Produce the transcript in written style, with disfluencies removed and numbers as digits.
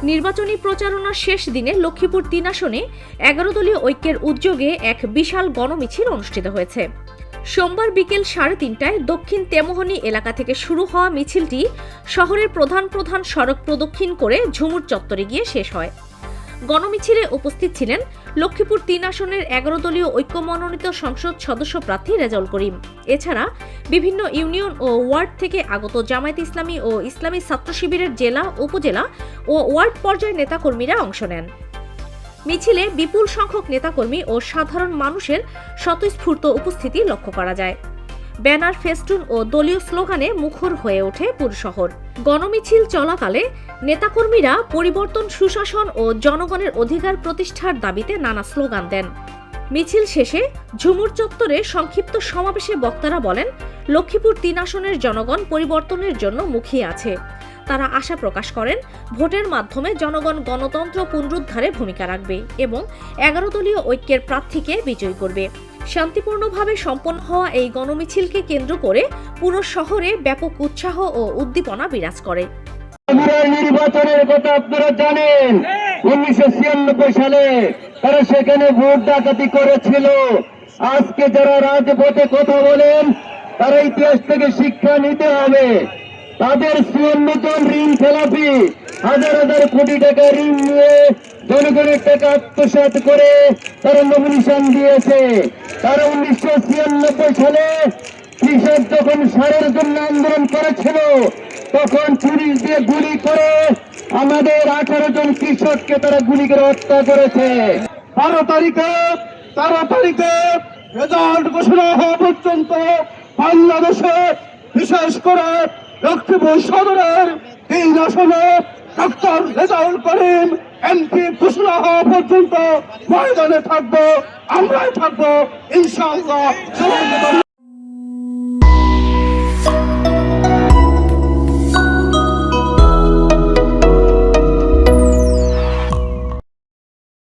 নির্বাচনী প্রচারণার শেষ দিনে লক্ষ্মীপুর ৩ আসনে ১১ দলীয় ঐক্যের উদ্যোগে এক বিশাল গণমিছিল অনুষ্ঠিত হয়েছে। সোমবার বিকেল ৩:৩০টায় দক্ষিণ তেমোহনী এলাকা থেকে শুরু হওয়া মিছিলটি শহরের প্রধান প্রধান সড়ক প্রদক্ষিণ করে ঝুমুর চত্বরে গিয়ে শেষ হয়। গণমিছিলে উপস্থিত ছিলেন লক্ষ্মীপুর ৩ আসনের ১১ দলীয় ঐক্য মনোনীত সংসদ সদস্য প্রার্থী রেজাউল করিম। এছাড়া বিভিন্ন ইউনিয়ন ও ওয়ার্ড থেকে আগত জামায়াতে ইসলামী ও ইসলামী ছাত্র শিবিরের জেলা, উপজেলা ও ওয়ার্ড পর্যায়ের নেতাকর্মীরা অংশ নেন। মিছিলে বিপুল সংখ্যক নেতাকর্মী ও সাধারণ মানুষের স্বতঃস্ফূর্ত উপস্থিতি লক্ষ্য করা যায়। ব্যানার, ফেস্টুন ও দলীয় স্লোগানে মুখর হয়ে ওঠে পুরো শহর। গণমিছিল চলাকালে নেতাকর্মীরা পরিবর্তন, সুশাসন ও জনগণের অধিকার প্রতিষ্ঠার দাবিতে নানা স্লোগান দেন। মিছিল শেষে ঝুমুর চত্বরে সংক্ষিপ্ত সমাবেশে বক্তারা বলেন, লক্ষ্মীপুর ৩ আসনের জনগণ পরিবর্তনের জন্য মুখিয়ে আছে। তারা আশা প্রকাশ করেন, ভোটের মাধ্যমে জনগণ গণতন্ত্র পুনরুদ্ধারে ভূমিকা রাখবে এবং ১১ দলীয় ঐক্যের প্রার্থীকে বিজয়ী করবে। শান্তিপূর্ণভাবে সম্পন্ন হওয়া এই গণমিছিলকে কেন্দ্র করে পুরো শহরে ব্যাপক উৎসাহ ও উদ্দীপনা বিরাজ করে। নির্বাচনের কথা আপনারা জানেন, 1996 সালে তারা সেখানে ভোট ডাকাতি করেছিল। আজকে যারা রাজপথে কথা বলেন, তারা ইতিহাস থেকে শিক্ষা নিতে হবে। তাদের 54 জন ঋণ খেলাপি, হাজার হাজার কোটি টাকা ঋণ নিয়ে জনগণের টাকা আত্মসাৎ করে তারা নমিনেশন দিয়েছে। তারা 1996 সালে কৃষক যখন সারের জন্য আন্দোলন করেছিল, তখন পুলিশ দিয়ে গুলি করে আমাদের 18 জন কৃষককে তারা গুলি করে হত্যা করেছে। 12 তারিখে রেজাল্ট ঘোষণা হওয়া পর্যন্ত বাংলাদেশে, বিশেষ করে লক্ষ্মীপুর সদরের 3 আসনে ডক্টর রেজাউল করিম এমপি ঘোষণা হওয়া পর্যন্ত ময়দানে থাকবো, আমরাই থাকবো ইনশাআল্লাহ।